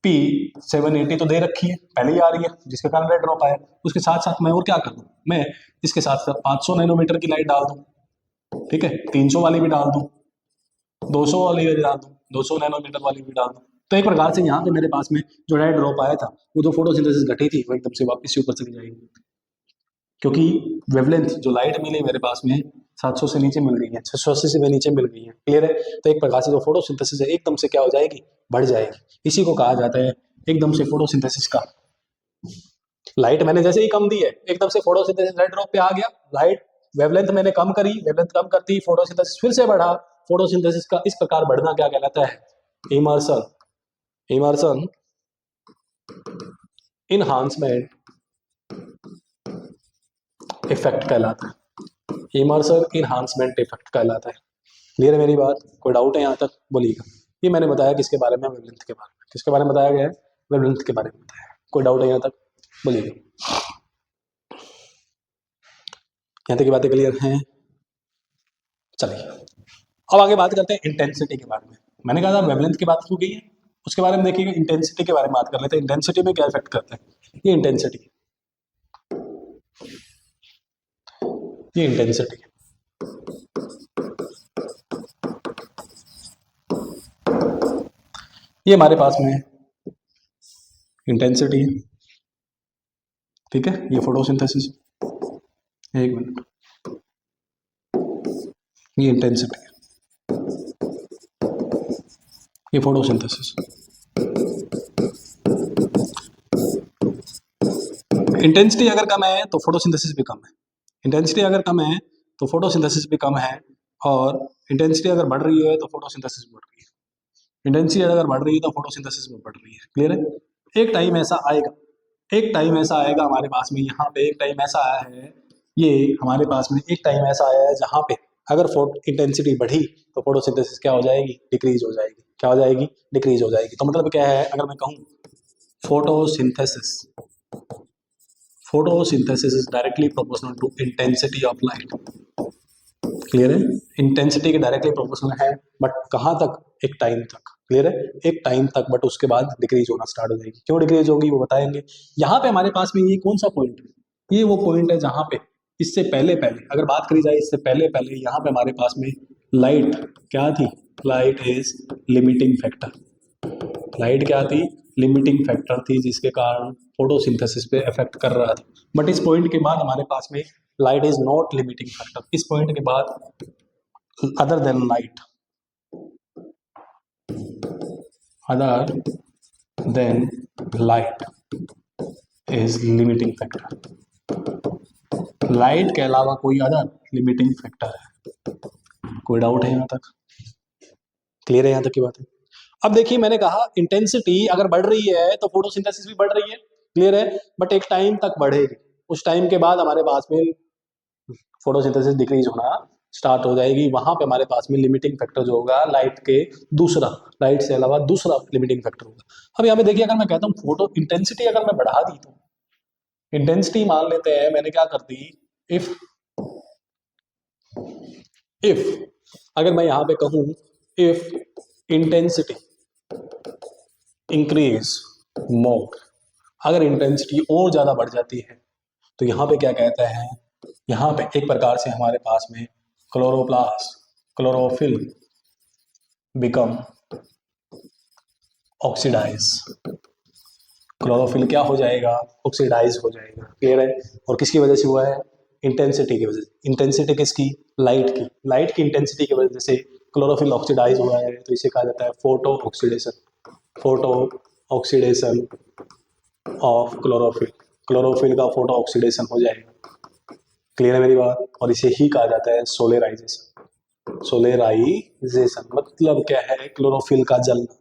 P780 तो दे रखी है, पहले ही आ रही है, जिसके कारण रेड ड्रॉप आया। उसके साथ साथ मैं और क्या कर दूं, मैं इसके साथ साथ 500 नैनोमीटर की लाइट डाल दूं, ठीक है, 300 वाली भी डाल दूं, 200 वाली भी डाल दूं, 200 नैनोमीटर वाली भी डाल दूं। तो एक प्रकार से यहाँ पे मेरे पास में जो रेड ड्रॉप आया था, वो जो फोटोसिंथेसिस घटी थी, वो एकदम से वापस से ऊपर चली जाएगी, क्योंकि वेवलेंथ जो लाइट मिली मेरे पास में 700 से नीचे मिल गई है, 680 से भी नीचे मिल गई है। क्लियर है, तो एक प्रकार से जो फोटोसिंथेसिस है एकदम से क्या हो जाएगी, बढ़ जाएगी। इसी को कहा जाता है एकदम से फोटोसिंथेसिस का। लाइट मैंने जैसे ही कम दी है, एकदम से फोटोसिंथेसिस रेड ड्रॉप पे आ गया। लाइट वेवलेंथ मैंने कम करी, वेवलेंथ कम करती फोटोसिंथेसिस फिर से बढ़ा। फोटोसिंथेसिस का इस प्रकार बढ़ना क्या कहलाता है, इमर्सन, इमर्सन इनहांसमेंट इफेक्ट कहलाता है, इमर्सन इनहांसमेंट इफेक्ट कहलाता है। क्लियर है मेरी बात, कोई डाउट है यहाँ तक, बोलिएगा। ये मैंने बताया किसके बारे में, वेवलेंथ के बारे में। किसके बारे में बताया गया है, वेवलेंथ के बारे में बताया है। कोई डाउट है यहाँ तक, बोलिएगा। यहाँ तक की बातें क्लियर हैं, चलिए अब आगे बात करते हैं इंटेंसिटी के बारे में। मैंने कहा था वेवलेंथ की बात हो गई है, उसके बारे में देखिएगा, इंटेंसिटी के बारे में बात कर लेते हैं। इंटेंसिटी में क्या इफेक्ट करता है, ये इंटेंसिटी, ये इंटेंसिटी, ये हमारे पास में इंटेंसिटी है, ठीक है। ये फोटोसिंथेसिस, एक मिनट, ये इंटेंसिटी है, ये फोटोसिंथेसिस। इंटेंसिटी अगर कम है तो फोटोसिंथेसिस भी कम है, इंटेंसिटी अगर कम है तो फोटोसिंथेसिस भी कम है, और इंटेंसिटी अगर बढ़ रही है तो फोटोसिंथेसिस बढ़ रही है। इंटेंसिटी अगर बढ़ रही है तो फोटोसिंथेसिस में बढ़ रही है। क्लियर है, एक टाइम ऐसा आएगा, एक टाइम ऐसा आएगा हमारे पास में, यहाँ पे एक टाइम ऐसा आया है, ये हमारे पास में एक टाइम ऐसा आया है जहाँ पे अगर इंटेंसिटी बढ़ी तो फोटोसिंथेसिस क्या हो जाएगी, डिक्रीज हो जाएगी। क्या हो जाएगी, डिक्रीज हो जाएगी। तो मतलब क्या है, अगर मैं कहूँ photosynthesis, photosynthesis is directly proportional to intensity of light. Clear है, इंटेंसिटी के डायरेक्टली प्रोपोर्शनल है, बट कहाँ तक, एक टाइम तक। क्लियर है, एक टाइम तक, बट उसके बाद डिक्रीज होना स्टार्ट हो जाएगी। क्यों डिक्रीज होगी वो बताएंगे। यहाँ पे हमारे पास में ये कौन सा पॉइंट है, ये वो पॉइंट है जहाँ पे इससे पहले पहले अगर बात करी जाए, इससे पहले पहले यहाँ पे हमारे पास में लाइट क्या थी, light is limiting factor. Light क्या थी, लिमिटिंग फैक्टर थी, जिसके कारण फोटोसिंथेसिस पे इफेक्ट कर रहा था। बट इस पॉइंट के बाद हमारे पास में light is not limiting factor. इस पॉइंट के बाद other than light, other than light is limiting factor. Light के अलावा कोई अदर लिमिटिंग फैक्टर है। कोई डाउट है यहाँ तक, क्लियर है यहाँ तक की बात है। अब देखिए, मैंने कहा इंटेंसिटी अगर बढ़ रही है तो फोटोसिंथेसिस भी बढ़ रही है। क्लियर है, बट एक टाइम तक बढ़ेगी, उस टाइम के बाद हमारे पास में फोटोसिंथेसिस डिक्रीज होना स्टार्ट हो जाएगी। वहां पे हमारे पास में लिमिटिंग फैक्टर जो होगा लाइट के दूसरा, लाइट से अलावा दूसरा लिमिटिंग फैक्टर होगा। अब यहाँ पे देखिए, अगर मैं कहता हूँ फोटो इंटेंसिटी अगर मैं बढ़ा दी, तो इंटेंसिटी मान लेते हैं मैंने क्या कर दी, इफ इफ अगर मैं यहाँ पे कहूँ इफ इंटेंसिटी इंक्रीज मोर, अगर इंटेंसिटी और ज्यादा बढ़ जाती है तो यहाँ पे क्या कहते हैं, यहाँ पे एक प्रकार से हमारे पास में chloroplast, chlorophyll become oxidise, chlorophyll क्या हो जाएगा, ऑक्सीडाइज हो जाएगा। क्लियर है, और किसकी वजह से हुआ है, इंटेंसिटी की वजह से। इंटेंसिटी किसकी, लाइट की, लाइट की इंटेंसिटी की वजह से क्लोरोफिल ऑक्सीडाइज हुआ है, तो इसे कहा जाता है photo oxidation, photo oxidation of chlorophyll. Chlorophyll का फोटो ऑक्सीडेशन हो जाएगा। क्लियर है मेरी बात, और इसे ही कहा जाता है सोलेराइजेशन। सोलेराइजेशन मतलब क्या है, क्लोरोफिल का जलना।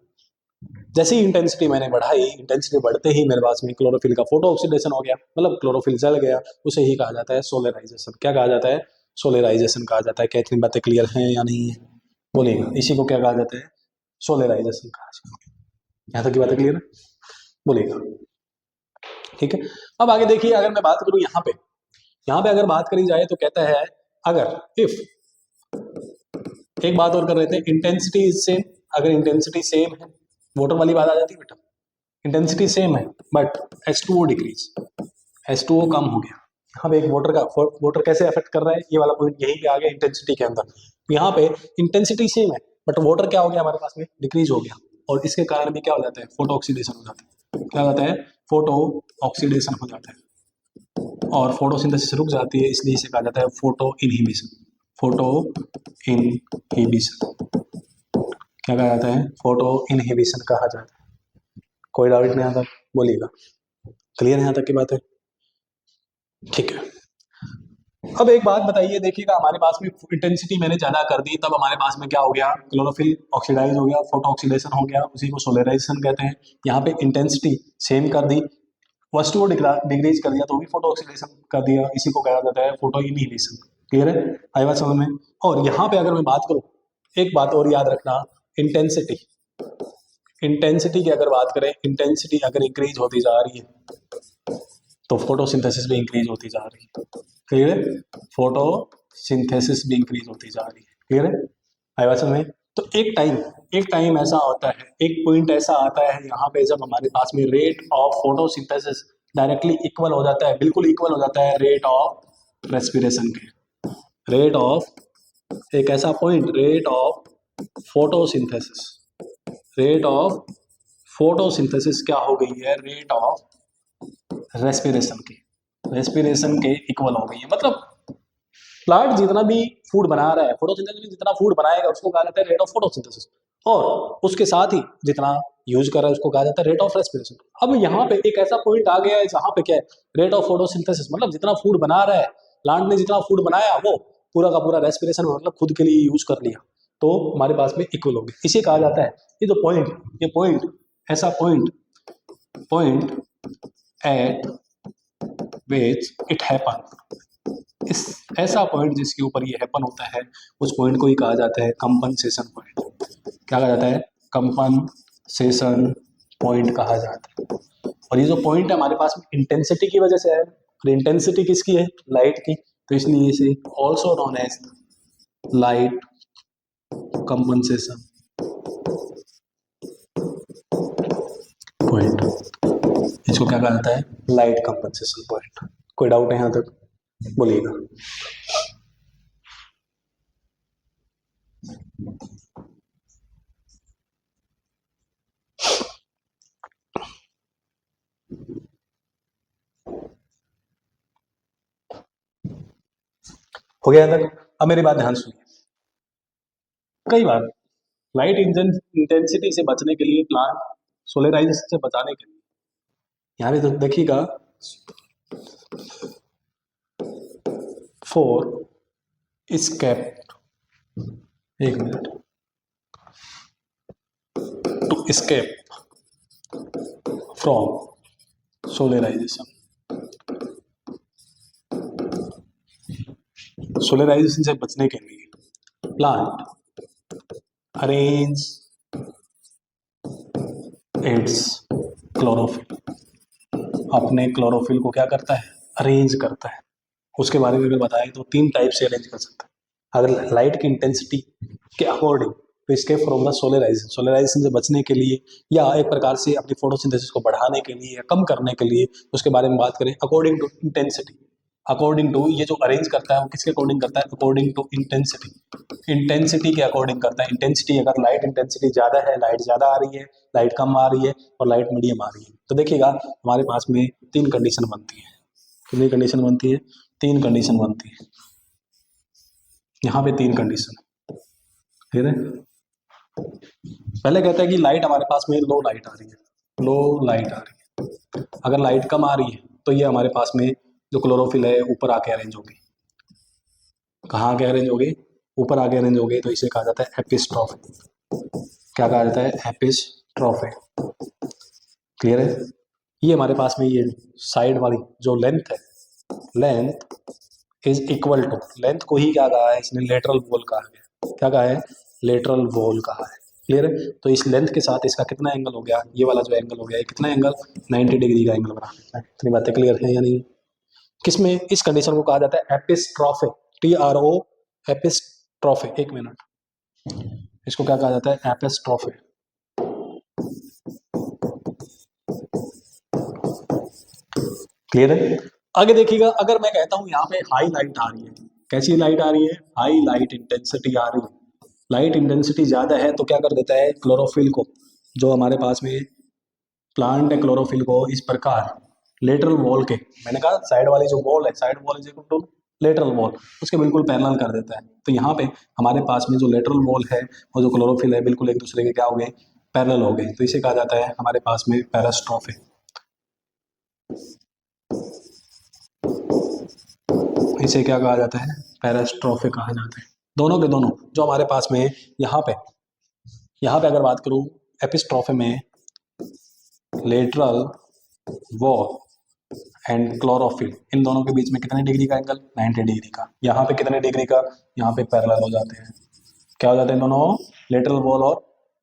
जैसे ही इंटेंसिटी मैंने बढ़ाई, इंटेंसिटी बढ़ते ही मेरे पास में क्लोरोफिल का फोटो ऑक्सीडेशन हो गया, मतलब क्लोरोफिल जल गया, उसे ही कहा जाता है सोलराइजेशन। क्या कहा जाता है? सोलराइजेशन कहा जाता है। क्या इतनी बातें क्लियर हैं या नहीं है? बोलिएगा, इसी को क्या कहा जाता है? सोलराइजेशन कहा जाता है। यहाँ तक की बातें क्लियर है? बोलिएगा, ठीक है। अब आगे देखिए, अगर मैं बात करूं यहाँ पे अगर बात करी जाए तो कहता है अगर इफ, एक बात और कर रहे थे, इंटेंसिटी इज सेम। अगर इंटेंसिटी सेम है, वाटर वाली बात आ जाती है बेटा, इंटेंसिटी सेम है बट H2O डिक्रीज, H2O कम हो गया। यहाँ पे एक वाटर कैसे अफेक्ट कर रहा है, ये वाला पॉइंट यहीं पे आ गया इंटेंसिटी के अंदर। यहाँ पे इंटेंसिटी सेम है बट वाटर क्या हो गया हमारे पास में, डिक्रीज हो गया, और इसके कारण भी क्या हो जाता है, फोटो ऑक्सीडेशन हो जाता है। क्या होता है? फोटो ऑक्सीडेशन हो जाता है, और फोटोसिंथेसिस रुक जाती है, इसलिए इसे कहा जाता है फोटो इनहिबिशन। फोटो इनहिबिशन क्या कहा जाता है? फोटो इनहिबिशन कहा जाता है। कोई डाउट नहीं आता? बोलिएगा, क्लियर है यहाँ तक की बात है? ठीक है। अब एक बात बताइए, देखिएगा हमारे पास में इंटेंसिटी मैंने ज्यादा कर दी, तब हमारे पास में क्या हो गया, क्लोरोफिल ऑक्सीडाइज हो गया, फोटो ऑक्सीडेशन हो गया, उसी को सोलराइजेशन कहते हैं। यहाँ पे इंटेंसिटी सेम कर दी, वस्तु को डिग्रीज कर दिया, तो भी फोटो ऑक्सीडेशन कर दिया, इसी को कहा जाता है फोटो इनहिबिशन। क्लियर है? आई बात समझ में? और यहाँ पे अगर मैं बात करूँ, एक बात और याद रखना, इंटेंसिटी, इंटेंसिटी की अगर बात करें, इंटेंसिटी अगर इंक्रीज होती जा रही है तो फोटोसिंथेसिस भी इंक्रीज होती जा रही है। क्लियर है? फोटोसिंथेसिस भी इंक्रीज होती जा रही है। क्लियर है? आई बात समझ में? तो एक टाइम ऐसा होता है, एक पॉइंट ऐसा आता है यहाँ पे, जब हमारे पास में rate of photosynthesis directly equal हो जाता है, बिल्कुल इक्वल हो जाता है रेट ऑफ रेस्पिरेशन के। रेट ऑफ, एक ऐसा point, rate of photosynthesis, rate of photosynthesis क्या हो गई है, रेट ऑफ रेस्पिरेशन के इक्वल हो गई है। मतलब प्लांट जितना भी फूड बना रहा है, फोटोसिंथेसिस में जितना फूड बनाएगा उसको कहा जाता है रेट ऑफ फोटोसिंथेसिस, और उसके साथ ही जितना यूज कर रहा है उसको कहा जाता है रेट ऑफ रेस्पिरेशन। अब यहाँ पे एक ऐसा पॉइंट आ गया है जहाँ पे क्या है, रेट ऑफ फोटोसिंथेसिस, मतलब जितना फूड बना रहा है प्लांट ने, जितना फूड बनाया वो पूरा का पूरा रेस्पिरेशन मतलब खुद के लिए यूज कर लिया, तो हमारे पास में इक्वल हो गया। इसे कहा जाता है, ये जो पॉइंट, ये पॉइंट, ऐसा point eight which it happen, इस ऐसा पॉइंट जिसके ऊपर ये हैपन होता है, उस पॉइंट को ही कहा जाता है कंपनसेशन पॉइंट। क्या कहा जाता है? कंपनसेशन पॉइंट कहा जाता है। और ये जो पॉइंट है हमारे पास में इंटेंसिटी की वजह से है, और इंटेंसिटी किसकी है? लाइट की, तो इसलिए इसे also known as light compensation point. इसको क्या कहा जाता है? Light compensation point. कोई डाउट है यहाँ तक? बोलिएगा। हो गया यहाँ तक? अब मेरी बात ध्यान सुनिए। कई बार लाइट इंटेंसिटी से बचने के लिए, प्लांट सोलराइजेशन से बचाने के लिए, यहाँ पे तो देखिएगा, फॉर escape, एक minute, to escape from solarisation, solarisation से बचने के लिए प्लांट अरेंज इट्स क्लोरोफिल, अपने क्लोरोफिल को क्या करता है? अरेंज करता है। उसके बारे में अगर बताएं तो तीन टाइप से अरेंज कर सकता है। अगर लाइट की इंटेंसिटी के अकॉर्डिंग, तो इसके फ्रॉम द सोलराइजेशन, सोलराइजेशन से बचने के लिए, या एक प्रकार से अपनी फोटोसिंथेसिस को बढ़ाने के लिए या कम करने के लिए, उसके बारे में बात करें according to intensity. According to, ये जो अरेंज करता है वो किसके अकॉर्डिंग करता है? अकॉर्डिंग टू इंटेंसिटी, इंटेंसिटी के अकॉर्डिंग करता है। इंटेंसिटी, अगर लाइट इंटेंसिटी ज्यादा है, लाइट ज्यादा आ रही है, लाइट कम आ रही है, और लाइट मीडियम आ रही है, तो देखिएगा हमारे पास में तीन कंडीशन बनती है। कितनी कंडीशन बनती है? तीन कंडीशन बनती है। यहाँ पे तीन कंडीशन है, ठीक है? पहले कहता है कि लाइट हमारे पास में लो लाइट आ रही है, लो लाइट आ रही है। अगर लाइट कम आ रही है तो ये हमारे पास में जो क्लोरोफिल है ऊपर आके अरेंज होगी। कहाँ आके अरेंज होगी? ऊपर आके अरेंज होगी, तो इसे कहा जाता है एपिस्ट्रोफी। क्या कहा जाता है? एपिस्ट्रोफी। क्लियर है? ये हमारे पास में ये साइड वाली जो लेंथ है, length is equal to, length को ही क्या कहा है इसने, लेटरल वॉल कहा है। क्या कहा है? लेटरल वॉल कहा है। क्लियर है? तो इस लेंथ के साथ इसका कितना एंगल हो गया, ये वाला जो एंगल हो गया, ये कितना एंगल, 90 डिग्री का एंगल बना है। इतनी बातें क्लियर है या नहीं? किसमें इस कंडीशन को कहा जाता है एपिस्ट्रोफे, TRO, एपिस्ट्रोफे। एक मिनट, इसको क्या कहा जाता है? एपिस्ट्रोफे। क्लियर है? आगे देखिएगा, अगर मैं कहता हूं यहाँ पे हाई लाइट आ रही है, कैसी लाइट आ रही है? हाई लाइट इंटेंसिटी आ रही है, लाइट इंटेंसिटी ज्यादा है, तो क्या कर देता है? क्लोरोफिल को, जो हमारे पास में प्लांट है, क्लोरोफिल को इस प्रकार लेटरल वॉल के, मैंने कहा साइड वाली जो वॉल है, side wall is equal to lateral wall, उसके बिल्कुल पैरेलल कर देता है। तो यहाँ पे हमारे पास में जो लेटरल वॉल है और जो क्लोरोफिल है, बिल्कुल एक दूसरे के क्या हो गए? पैरेलल हो गए। तो इसे कहा जाता है हमारे पास में पैरास्ट्रोफे। इसे क्या कहा जाता है? पैरास्ट्रोफे कहा जाता है। दोनों के दोनों जो हमारे पास में यहाँ पे अगर बात करूं एपिस्ट्रोफे में, लेटरल वॉल एंड क्लोरोफिल, इन दोनों के बीच में कितने डिग्री का एंगल? 90 डिग्री का। यहाँ पे कितने डिग्री का? यहाँ पे पैरेलल हो जाते हैं। क्या हो जाते हैं दोनों? लेटरल वॉल और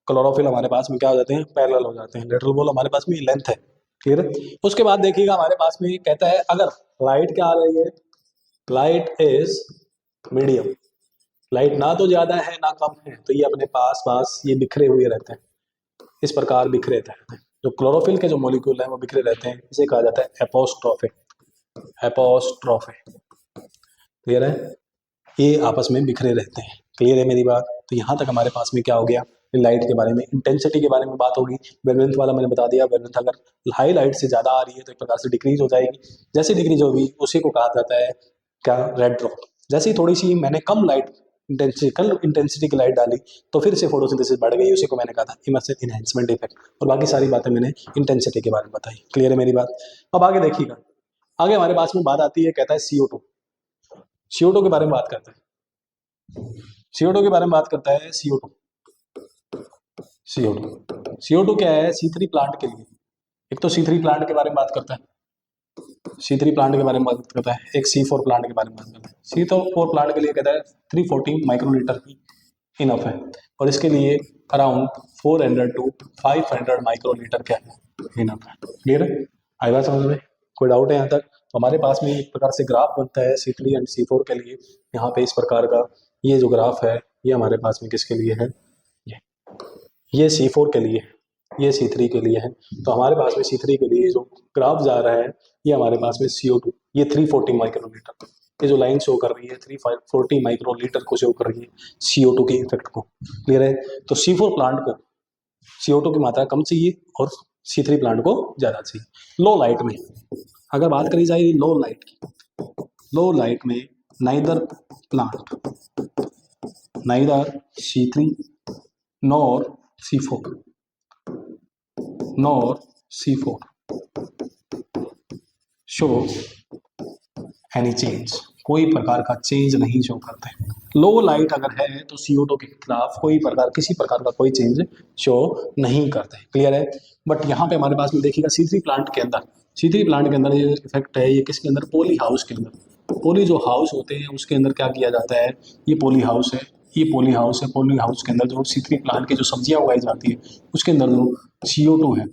क्लोरोफिल हमारे पास में क्या हो जाते हैं? पैरेलल हो जाते हैं। लेटरल वॉल हमारे पास में लेंथ है। क्लियर है? उसके बाद देखिएगा हमारे पास में कहता है अगर लाइट क्या आ रही है, लाइट इज मीडियम, लाइट ना तो ज्यादा है ना कम है, तो ये अपने पास पास ये बिखरे हुए रहते हैं, इस प्रकार बिखरे रहते हैं। जो क्लोरोफिल के जो मॉलिक्यूल हैं वो बिखरे रहते हैं, इसे कहा जाता है एपोस्ट्रोफे। एपोस्ट्रोफे। क्लियर है? ये आपस में बिखरे रहते हैं। क्लियर है मेरी बात? तो यहाँ तक हमारे पास में क्या हो गया? लाइट के बारे में, इंटेंसिटी के बारे में बात होगी। वेवलेंथ वाला मैंने बता दिया, वेवलेंथ अगर हाई लाइट से ज्यादा आ रही है तो एक प्रकार से डिक्रीज हो जाएगी। जैसे डिक्रीज होगी उसी को कहा जाता है क्या? Red drop. जैसे ही थोड़ी सी मैंने कम लाइट कम इंटेंसिटी की लाइट डाली तो फिर से फोटोसिंथेसिस बढ़ गई, उसी को मैंने कहा था इमर्सिव इनहेंसमेंट इफेक्ट। और बाकी सारी बातें मैंने इंटेंसिटी के बारे में बताई। क्लियर है मेरी बात? अब आगे देखिएगा, आगे हमारे पास में बात आती है, कहता है CO2। CO2 के बारे में बात करता है, CO2 के बारे में बात करता है। CO2, CO2 क्या है? C3 प्लांट के लिए, एक तो C3 प्लांट के बारे में बात करता है, C3 प्लांट के बारे में बात करता है, एक C4 प्लांट के बारे में बात करता है। C4 प्लांट के लिए कहता है 340 माइक्रोलीटर ही इनफ है, और इसके लिए अराउंड 400 टू 500 माइक्रोलीटर क्या है? इनफ है। क्लियर है? आई बात समझ में? कोई डाउट है यहाँ तक? तो हमारे पास में एक प्रकार से ग्राफ बनता है C3 एंड C4 के लिए, यहाँ पे इस प्रकार का ये जो ग्राफ है, ये हमारे पास में किसके लिए है? ये C4 के लिए, ये C3 के लिए है। तो हमारे पास में C3 के लिए जो ग्राफ जा रहा है, ये हमारे पास में CO2, ये 340 माइक्रोलीटर, ये जो लाइन शो कर रही है 340 माइक्रोलीटर को शो कर रही है CO2 के इफेक्ट को। क्लियर है? तो C4 प्लांट को CO2 की मात्रा कम चाहिए और C3 प्लांट को ज्यादा चाहिए। लो लाइट में अगर बात करी जाए, लो लाइट की, लो लाइट में neither plant, neither C3 nor C4, nor C4 show any change, कोई प्रकार का चेंज नहीं शो करते। लो लाइट अगर है तो CO2 के खिलाफ कोई प्रकार, किसी प्रकार का कोई चेंज शो नहीं करते। क्लियर है? बट यहाँ पे हमारे पास में देखिएगा C3 प्लांट के अंदर, C3 प्लांट के अंदर ये इफेक्ट है, ये किसके अंदर? पॉली हाउस के अंदर। पॉली जो हाउस होते हैं उसके अंदर क्या किया जाता है? ये पॉली हाउस है, ये पॉली हाउस है। पॉली हाउस के अंदर जो C3 प्लांट की जो सब्जियां उगाई जाती है उसके अंदर जो CO2 है,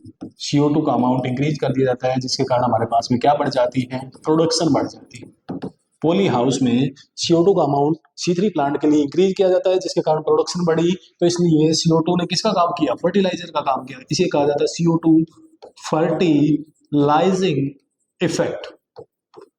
CO2 का अमाउंट इंक्रीज कर दिया जाता है, जिसके कारण हमारे पास में क्या बढ़ जाती है? प्रोडक्शन बढ़ जाती है। पॉली हाउस में CO2 का अमाउंट C3 प्लांट के लिए इंक्रीज किया जाता है, जिसके कारण प्रोडक्शन बढ़ी। तो इसलिए CO2 ने किसका काम किया? फर्टिलाइजर का काम किया। इसे कहा जाता है CO2 फर्टिलाइजिंग इफेक्ट।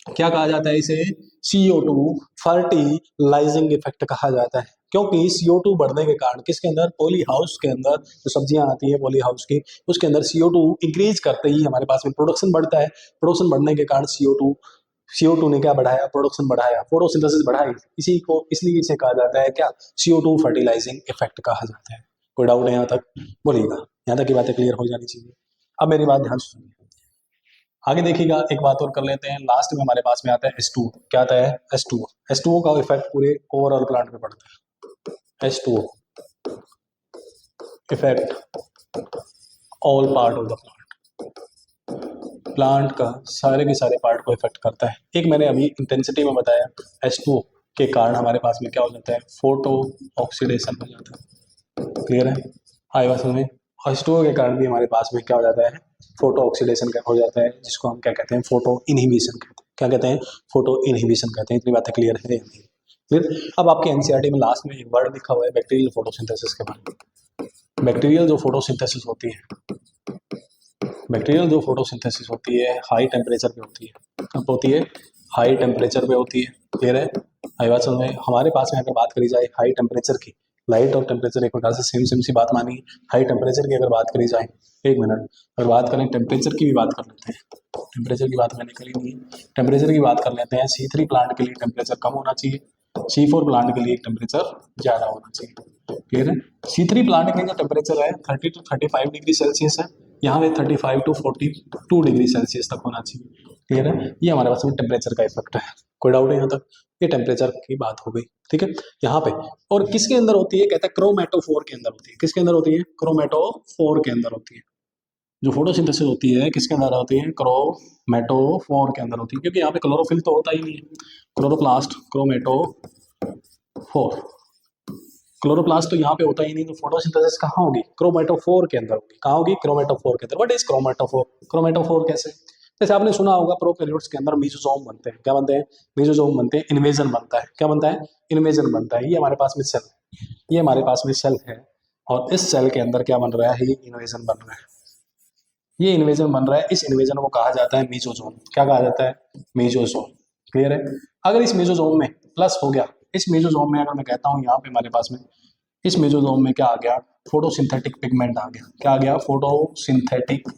क्या कहा जाता है इसे? CO2 फर्टिलाइजिंग इफेक्ट कहा जाता है, क्योंकि CO2 बढ़ने के कारण किसके अंदर? पॉली हाउस के अंदर जो सब्जियां आती है पॉली हाउस की, उसके अंदर CO2 इंक्रीज करते ही हमारे पास में प्रोडक्शन बढ़ता है। प्रोडक्शन बढ़ने के कारण CO2 ने क्या बढ़ाया? प्रोडक्शन बढ़ाया, फोटोसिंथेसिस बढ़ाई। इसी को इसलिए इसे कहा जाता है क्या? CO2 फर्टिलाइजिंग इफेक्ट कहा जाता है। कोई डाउट है यहाँ तक? बोलिएगा, यहाँ तक की बातें क्लियर हो जानी चाहिए। अब मेरी बात ध्यान से सुनिए, आगे देखिएगा, एक बात और कर लेते हैं। लास्ट में हमारे पास में आता है H2O। क्या आता है? H2O। H2O का इफेक्ट पूरे ओवरऑल प्लांट पे पड़ता है। H2O effect all part of the plant का सारे के सारे पार्ट को इफेक्ट करता है। एक मैंने अभी इंटेंसिटी में बताया, H2O के कारण हमारे पास में क्या हो जाता है, फोटो ऑक्सीडेशन हो जाता है। क्लियर है, आई बात समझ में। H2O के कारण भी हमारे पास में क्या हो जाता है, फोटो ऑक्सीडेशन हो जाता है, जिसको हम क्या कहते हैं, फोटो इनहिबिशन कहते हैं। क्या कहते हैं, फोटो इनहिबिशन कहते हैं। इतनी बातें क्लियर है या नहीं? क्लियर। अब आपके एनसीईआरटी में लास्ट में एक वर्ड लिखा हुआ है बैक्टीरियल फोटोसिंथेसिस के बारे में। बैक्टीरियल जो फोटोसिंथेसिस होती है, बैक्टीरियल जो फोटोसिंथेसिस होती है हाई टेम्परेचर पे होती है। कब होती है, हाई टेम्परेचर पे होती है। क्लियर है, आई बात समझ में। हमारे पास में अगर बात करी जाए हाई टेम्परेचर की, लाइट और टेम्परेचर एक प्रकार से सेम सेम सी बात मानी। हाई टेम्परेचर की अगर बात करी जाए, एक मिनट, अगर बात करें टेम्परेचर की भी बात कर लेते हैं, टेम्परेचर की बात मैंने करी नहीं है, टेम्परेचर की बात कर लेते हैं। C3 प्लांट के लिए टेम्परेचर कम होना चाहिए, C4 प्लांट के लिए टेम्परेचर ज़्यादा होना चाहिए। क्लियर है, C3 प्लांट के लिए जो टेम्परेचर है 30 to 35 डिग्री सेल्सियस है, यहाँ पे 35 to 42 डिग्री सेल्सियस तक होना चाहिए। क्लियर है, ये हमारे पास में टेम्परेचर का इफेक्ट है। कोई डाउट है यहाँ तक? ये टेम्परेचर की बात हो गई, ठीक है यहाँ पे। और किसके अंदर होती है, कहता है क्रोमेटोफोर के अंदर होती है। किसके अंदर होती है, क्रोमेटोफोर के अंदर होती है। जो फोटोसिंथेसिस होती है किसके अंदर होती है, क्रोमेटोफोर के अंदर होती है, क्योंकि यहाँ पे क्लोरोफिल तो होता ही नहीं है। क्लोरोप्लास्ट, क्रोमेटोफोर, क्लोरोप्लास्ट तो यहाँ पे होता ही नहीं, तो फोटोसिंथेसिस कहाँ होगी, क्रोमेटोफोर के अंदर होगी। कहाँ होगी, क्रोमेटोफोर के अंदर। व्हाट इज क्रोमेटोफोर, क्रोमेटोफोर कैसे, जैसे आपने सुना होगा प्रोकैरियोट्स के अंदर मेसोसोम बनते हैं। क्या बनते हैं, मेसोसोम बनते हैं, इन्वेजन बनता है। क्या बनता है, इन्वेजन बनता है। ये हमारे पास में सेल, ये हमारे पास में सेल है, और इस सेल के अंदर क्या बन रहा है, ये इन्वेजन बन रहा है। ये इन्वेजन बन रहा है, इस इन्वेजन को कहा जाता है मेसोसोम। क्या कहा जाता है, मेसोसोम। क्लियर है, अगर इस मेसोसोम में प्लस हो गया, इस मेसोसोम में अगर मैं कहता हूँ यहाँ पे हमारे पास में इस मेसोसोम में क्या आ गया, फोटोसिंथेटिक पिगमेंट आ गया। क्या आ गया, फोटोसिंथेटिक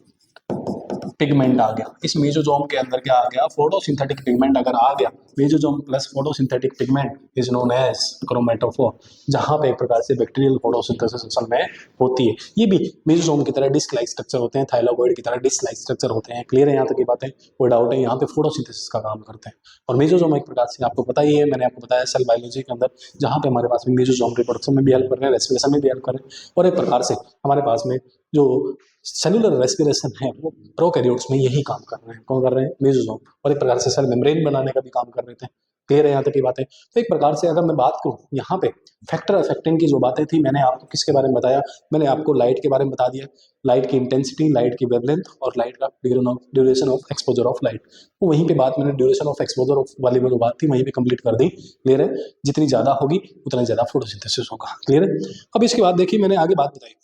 पिगमेंट आ गया। इस मेसोसोम के अंदर क्या आ गया, फोटोसिंथेटिक पिगमेंट अगर आ गया, mesosome plus photosynthetic pigment is known as chromatophore, जहां पे एक प्रकार से बैक्टीरियल फोटोसिंथेसिस असल में होती है। ये भी मेसोसोम की तरह डिस्क लाइक स्ट्रक्चर होते हैं, थाइलाकोइड की तरह डिस्क लाइक स्ट्रक्चर होते हैं। क्लियर है यहाँ तक की बातें, कोई डाउट है? यहाँ पे फोटोसिंथेसिस का काम करते हैं। और मेसोसोम एक प्रकार से आपको पता ही है, मैंने आपको बताया सेल बायोलॉजी के अंदर, जहाँ पे हमारे पास में मेसोसोम रिप्रोडक्शन में भी हेल्प कर रहे हैं, रेस्पिरेशन में भी हेल्प कर रहे हैं, और एक प्रकार से हमारे पास में जो सेलुलर रेस्पिरेशन है वो प्रोकैरियोट्स में यही काम कर रहे हैं। कौन कर रहे हैं, मेसोसोम, और एक प्रकार से सेल मेम्ब्रेन बनाने का भी काम कर रहे थे। क्लियर है यहाँ तक की बातें। तो एक प्रकार से अगर मैं बात करूँ यहाँ पे फैक्टर अफेक्टिंग की जो बातें थी, मैंने आपको किसके बारे में बताया, मैंने आपको लाइट के बारे में बता दिया, लाइट की इंटेंसिटी, लाइट की वेवलेंथ, और लाइट का duration of exposure of light. तो वहीं पे बात मैंने ड्यूरेशन ऑफ एक्सपोजर ऑफ वाली जो बात थी वहीं पे कंप्लीट कर दी। क्लियर है, जितनी ज्यादा होगी उतना ज्यादा फोटोसिंथेसिस होगा। क्लियर है, अब इसके बाद देखिए मैंने आगे बात बताई,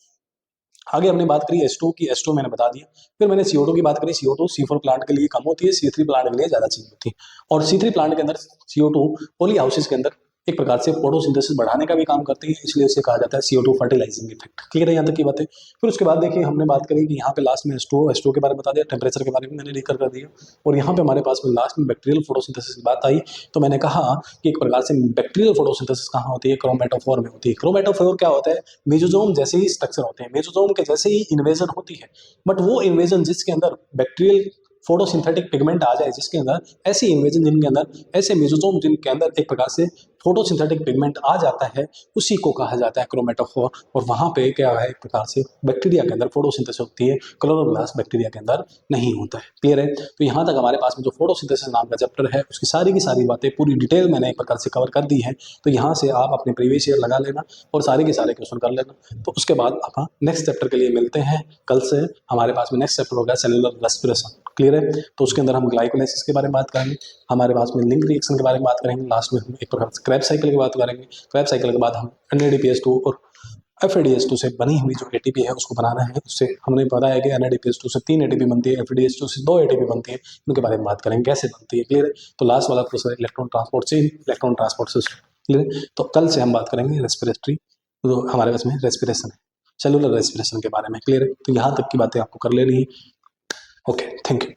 आगे हमने बात करी H2 की, H2 मैंने बता दिया। फिर मैंने CO2 की बात करी, CO2 C4 प्लांट के लिए कम होती है, C3 प्लांट के लिए ज्यादा चाहिए होती है। और C3 प्लांट के अंदर CO2 पॉली हाउसेस के अंदर एक प्रकार से फोटोसिंथेसिस बढ़ाने का भी काम करती है, इसलिए इसे कहा जाता है CO2 फर्टिलाइजिंग इफेक्ट। क्लियर है यहाँ तक की बातें। फिर उसके बाद देखिए हमने बात करी कि यहाँ पे लास्ट में H2O के बारे में बता दिया, टेम्परेचर के बारे में मैंने लेकर कर दिया, और यहाँ पे हमारे पास में लास्ट में बैक्टीरियल फोटोसिंथेसिस की बात आई। तो मैंने कहा कि एक प्रकार से बैक्टीरियल फोटोसिंथेसिस कहाँ होती है, क्रोमेटोफोर में होती है। क्रोमेटोफोर क्या होता है, मेसोसोम जैसे ही स्ट्रक्चर होते हैं, मेसोसोम के जैसे ही इन्वेजन होती है, बट वो इन्वेजन जिसके अंदर बैक्टीरियल फोटोसिंथेटिक पिगमेंट आ जाए, जिसके अंदर ऐसी इन्वेजन जिनके अंदर ऐसे मेसोसोम जिनके अंदर एक प्रकार से फोटोसिंथेटिक पिगमेंट आ जाता है, उसी को कहा जाता है क्रोमेटोफोर। और वहां पे क्या है, एक प्रकार से बैक्टीरिया के अंदर फोटोसिंथेसिस होती है, क्लोरोप्लास्ट बैक्टीरिया के अंदर नहीं होता है। क्लियर है, तो यहाँ तक हमारे पास में जो फोटोसिंथेसिस नाम का चैप्टर है उसकी सारी की सारी बातें पूरी डिटेल मैंने एक प्रकार से कवर कर दी है। तो यहाँ से आप अपने प्रीवियस ईयर लगा लेना और सारे के सारे क्वेश्चन कर लेना। तो उसके बाद आप नेक्स्ट चैप्टर के लिए मिलते हैं कल से। हमारे पास में नेक्स्ट चैप्टर होगा सेलुलर रेस्पिरेशन। क्लियर है, तो उसके अंदर हम ग्लाइकोलाइसिस के बारे में बात करेंगे, हमारे पास में लिंक रिएक्शन के बारे में बात करेंगे, लास्ट में हम एक प्रकार से क्रैब साइकिल की बात करेंगे। क्रैब साइकिल के बाद हम NADPH2 और FADH2 से बनी हुई जो ATP है उसको बनाना है। उससे हमने पता है कि NADPH2 से 3 ATP बनती है, FADH2 से 2 ATP बनती है, उनके बारे में बात करेंगे कैसे बनती है। क्लियर है, तो लास्ट वाला process electron transport chain, electron transport system. Clear है, तो कल से हम बात करेंगे रेस्पिरेटरी, तो हमारे पास में रेस्पिरेशन है, सेलुलर रेस्पिरेशन के बारे में। क्लियर है, तो यहाँ तक की बातें आपको कर लेनी है। Okay, thank you.